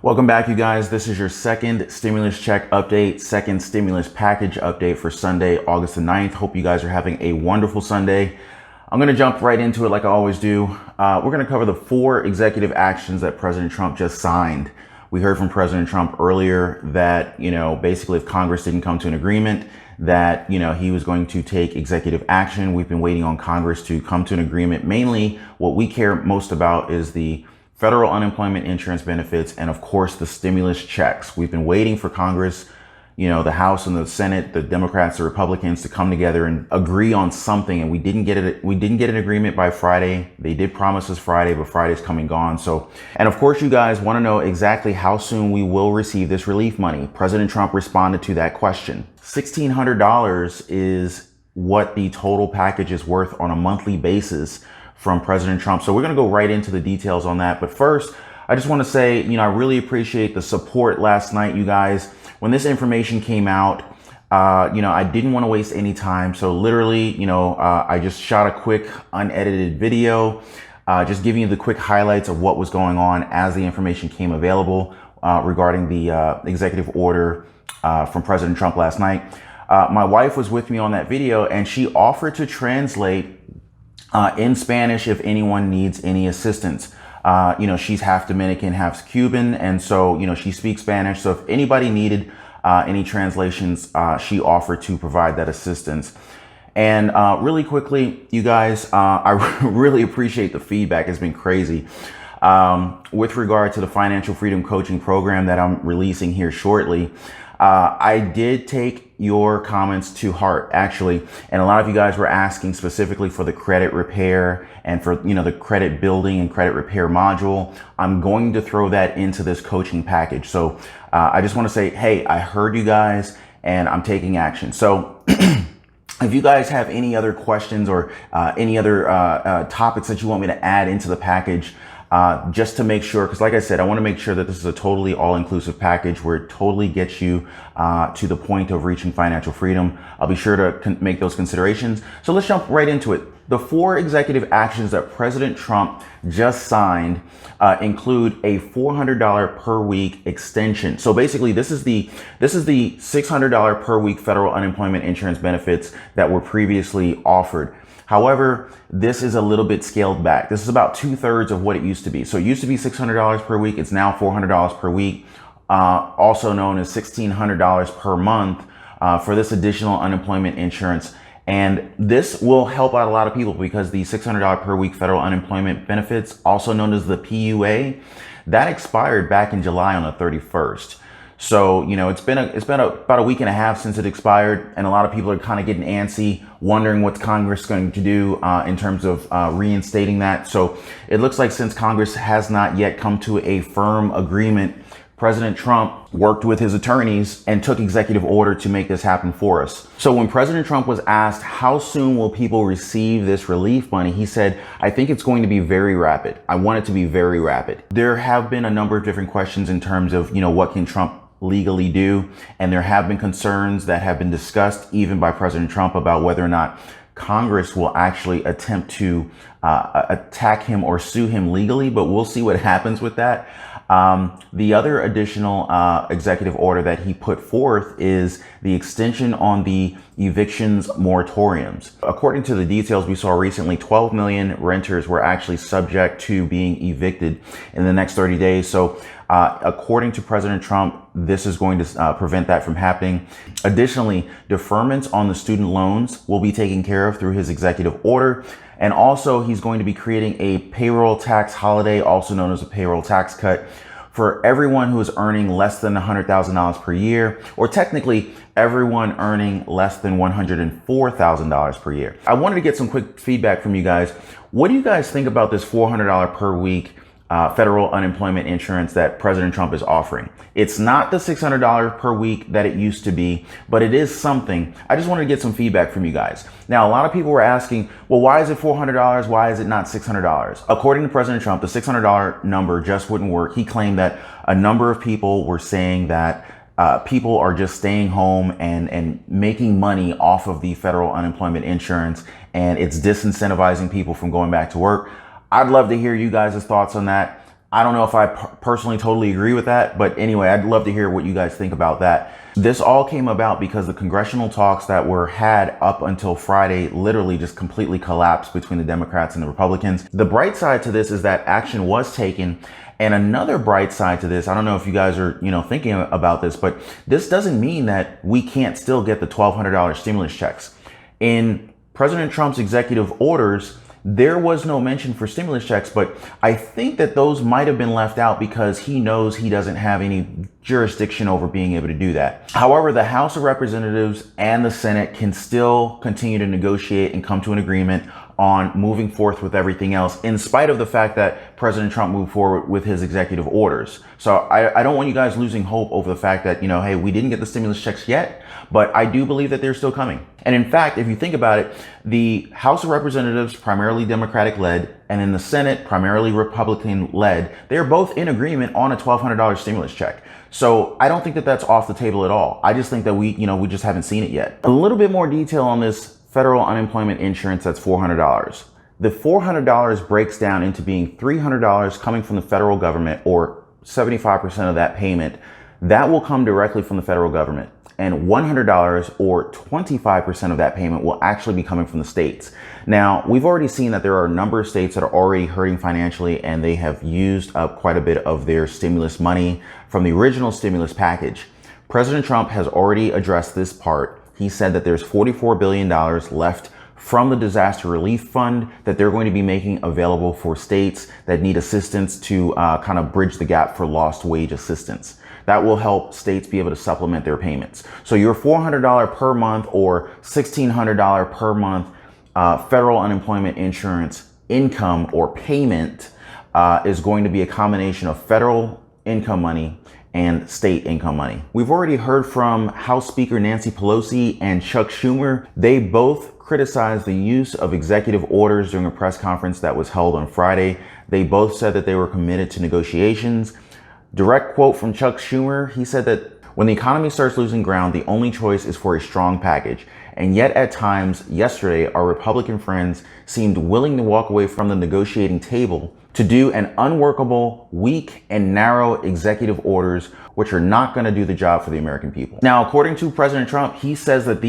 Welcome back, you guys. This is your second stimulus check update, second stimulus package update for Sunday, August the 9th. Hope you guys are having a wonderful Sunday. I'm going to jump right into it like I always do. We're going to cover the 4 executive actions that President Trump just signed. We heard from President Trump earlier that, basically if Congress didn't come to an agreement, that, he was going to take executive action. We've been waiting on Congress to come to an agreement. Mainly what we care most about is the federal unemployment insurance benefits, and of course the stimulus checks. We've been waiting for Congress, the House and the Senate, the Democrats, the Republicans to come together and agree on something, and we didn't get it. We didn't get an agreement by Friday. They did promise us Friday, but Friday's come and gone. So, and of course you guys want to know exactly how soon we will receive this relief money. President Trump responded to that question. $1,600 is what the total package is worth on a monthly basis from President Trump. So we're going to go right into the details on that. But first, I just want to say, I really appreciate the support last night, you guys. When this information came out, I didn't want to waste any time. So literally, I just shot a quick unedited video, just giving you the quick highlights of what was going on as the information came available regarding the executive order from President Trump last night. My wife was with me on that video, and she offered to translate in Spanish if anyone needs any assistance. She's half Dominican, half Cuban, and so, she speaks Spanish. So if anybody needed any translations, she offered to provide that assistance. And really quickly, you guys, I really appreciate the feedback. It's been crazy. With regard to the Financial Freedom Coaching Program that I'm releasing here shortly, I did take your comments to heart, actually. And a lot of you guys were asking specifically for the credit repair and for, the credit building and credit repair module. I'm going to throw that into this coaching package. So I just want to say, hey, I heard you guys and I'm taking action. So if you guys have any other questions or any other topics that you want me to add into the package, just to make sure, because like I said, I want to make sure that this is a totally all-inclusive package where it totally gets you to the point of reaching financial freedom. I'll be sure to make those considerations. So let's jump right into it. The 4 executive actions that President Trump just signed include a $400 per week extension. So basically, this is the $600 per week federal unemployment insurance benefits that were previously offered. However, this is a little bit scaled back. This is about 2/3 of what it used to be. So it used to be $600 per week. It's now $400 per week, also known as $1,600 per month for this additional unemployment insurance. And this will help out a lot of people because the $600 per week federal unemployment benefits, also known as the PUA, that expired back in July on the 31st. So, it's been about a week and a half since it expired, and a lot of people are kind of getting antsy, wondering what's Congress going to do in terms of reinstating that. So it looks like since Congress has not yet come to a firm agreement, President Trump worked with his attorneys and took executive order to make this happen for us. So when President Trump was asked how soon will people receive this relief money, he said, I think it's going to be very rapid. I want it to be very rapid. There have been a number of different questions in terms of, what can Trump legally do? And there have been concerns that have been discussed even by President Trump about whether or not Congress will actually attempt to attack him or sue him legally, but we'll see what happens with that. The other additional executive order that he put forth is the extension on the evictions moratoriums. According to the details we saw recently, 12 million renters were actually subject to being evicted in the next 30 days. So according to President Trump, this is going to prevent that from happening. Additionally, deferments on the student loans will be taken care of through his executive order. And also, he's going to be creating a payroll tax holiday, also known as a payroll tax cut, for everyone who is earning less than $100,000 per year, or technically everyone earning less than $104,000 per year. I wanted to get some quick feedback from you guys. What do you guys think about this $400 per week federal unemployment insurance that President Trump is offering? It's not the $600 per week that it used to be, but it is something. I just wanted to get some feedback from you guys. Now, a lot of people were asking, well, why is it $400? Why is it not $600? According to President Trump, the $600 number just wouldn't work. He claimed that a number of people were saying that people are just staying home and making money off of the federal unemployment insurance, and it's disincentivizing people from going back to work. I'd love to hear you guys' thoughts on that. I don't know if I personally totally agree with that, but anyway, I'd love to hear what you guys think about that. This all came about because the congressional talks that were had up until Friday literally just completely collapsed between the Democrats and the Republicans. The bright side to this is that action was taken. And another bright side to this, I don't know if you guys are, thinking about this, but this doesn't mean that we can't still get the $1,200 stimulus checks. In President Trump's executive orders, there was no mention for stimulus checks, but I think that those might have been left out because he knows he doesn't have any jurisdiction over being able to do that. However, the House of Representatives and the Senate can still continue to negotiate and come to an agreement on moving forth with everything else, in spite of the fact that President Trump moved forward with his executive orders. So I don't want you guys losing hope over the fact that, hey, we didn't get the stimulus checks yet, but I do believe that they're still coming. And in fact, if you think about it, the House of Representatives, primarily Democratic led, and in the Senate, primarily Republican led, they're both in agreement on a $1,200 stimulus check. So I don't think that that's off the table at all. I just think that we just haven't seen it yet. A little bit more detail on this federal unemployment insurance, that's $400. The $400 breaks down into being $300 coming from the federal government, or 75% of that payment. That will come directly from the federal government. And $100, or 25% of that payment, will actually be coming from the states. Now, we've already seen that there are a number of states that are already hurting financially, and they have used up quite a bit of their stimulus money from the original stimulus package. President Trump has already addressed this part. He said that there's $44 billion left from the disaster relief fund that they're going to be making available for states that need assistance to kind of bridge the gap for lost wage assistance. That will help states be able to supplement their payments. So your $400 per month or $1,600 per month federal unemployment insurance income or payment is going to be a combination of federal income money and state income money. We've already heard from House Speaker Nancy Pelosi and Chuck Schumer. They both criticized the use of executive orders during a press conference that was held on Friday. They both said that they were committed to negotiations. Direct quote from Chuck Schumer, he said that when the economy starts losing ground, the only choice is for a strong package. And yet at times, yesterday, our Republican friends seemed willing to walk away from the negotiating table to do an unworkable, weak, and narrow executive orders, which are not going to do the job for the American people. Now, according to President Trump, he says that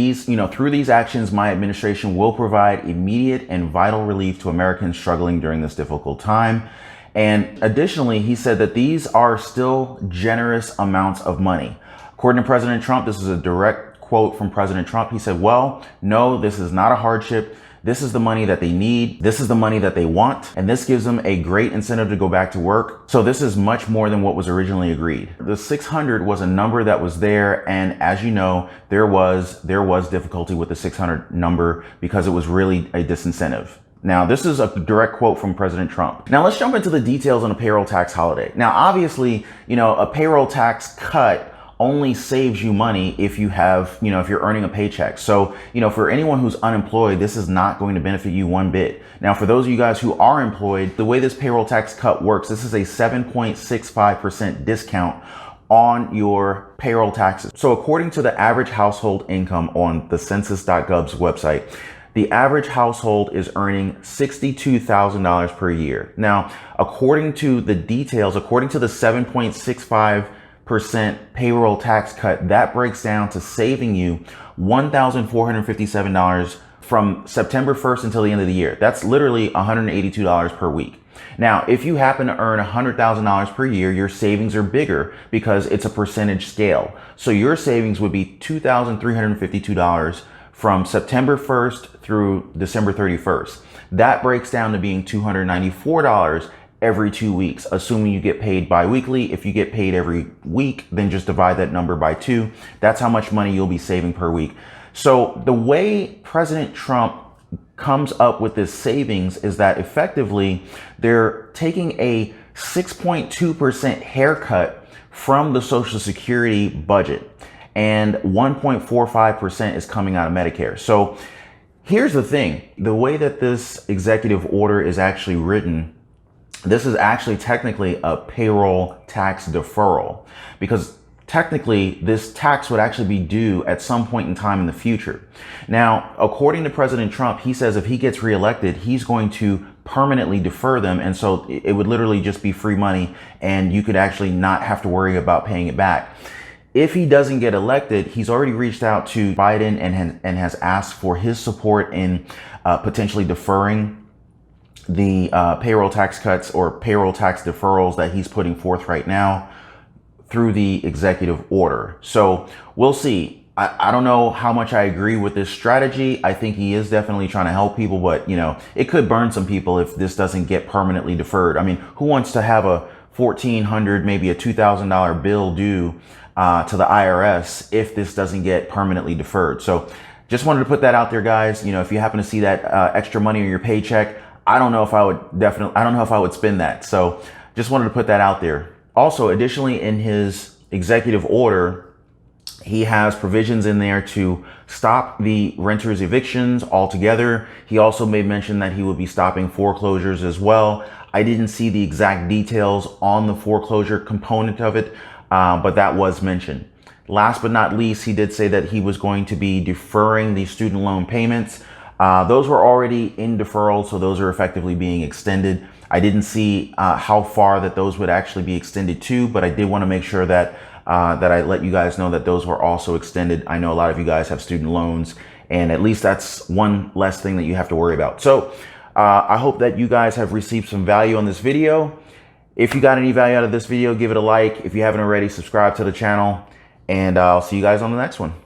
through these actions, my administration will provide immediate and vital relief to Americans struggling during this difficult time. And additionally, he said that these are still generous amounts of money. According to President Trump, this is a direct quote from President Trump. He said, well, no, this is not a hardship. This is the money that they need. This is the money that they want. And this gives them a great incentive to go back to work. So this is much more than what was originally agreed. The 600 was a number that was there. And as you know, there was difficulty with the 600 number because it was really a disincentive. Now, this is a direct quote from President Trump. Now, let's jump into the details on a payroll tax holiday. Now, obviously, a payroll tax cut only saves you money if you have, if you're earning a paycheck. So, for anyone who's unemployed, this is not going to benefit you one bit. Now, for those of you guys who are employed, the way this payroll tax cut works, this is a 7.65% discount on your payroll taxes. So according to the average household income on the census.gov's website, the average household is earning $62,000 per year. Now, according to the details, according to the 7.65% payroll tax cut, that breaks down to saving you $1,457 from September 1st until the end of the year. That's literally $182 per week. Now, if you happen to earn $100,000 per year, your savings are bigger because it's a percentage scale. So your savings would be $2,352 from September 1st through December 31st. That breaks down to being $294 every 2 weeks, assuming you get paid bi-weekly. If you get paid every week, then just divide that number by 2. That's how much money you'll be saving per week. So the way President Trump comes up with this savings is that effectively they're taking a 6.2% haircut from the Social Security budget, and 1.45% is coming out of Medicare. So here's the thing. The way that this executive order is actually written, this is actually technically a payroll tax deferral, because technically this tax would actually be due at some point in time in the future. Now, according to President Trump, he says if he gets reelected, he's going to permanently defer them. And so it would literally just be free money and you could actually not have to worry about paying it back. If he doesn't get elected, he's already reached out to Biden and has asked for his support in potentially deferring the payroll tax cuts or payroll tax deferrals that he's putting forth right now through the executive order. So we'll see. I don't know how much I agree with this strategy. I think he is definitely trying to help people, but you know, it could burn some people if this doesn't get permanently deferred. I mean, who wants to have a $1,400, maybe a $2,000 bill due to the IRS if this doesn't get permanently deferred? So just wanted to put that out there, guys. You know, if you happen to see that extra money in your paycheck, I don't know if I don't know if I would spend that. So just wanted to put that out there. Also, additionally, in his executive order, he has provisions in there to stop the renters' evictions altogether. He also made mention that he would be stopping foreclosures as well. I didn't see the exact details on the foreclosure component of it, but that was mentioned. Last but not least, he did say that he was going to be deferring the student loan payments. Those were already in deferral, so those are effectively being extended. I didn't see how far that those would actually be extended to, but I did want to make sure that I let you guys know that those were also extended. I know a lot of you guys have student loans, and at least that's one less thing that you have to worry about. So I hope that you guys have received some value on this video. If you got any value out of this video, give it a like. If you haven't already, subscribe to the channel, and I'll see you guys on the next one.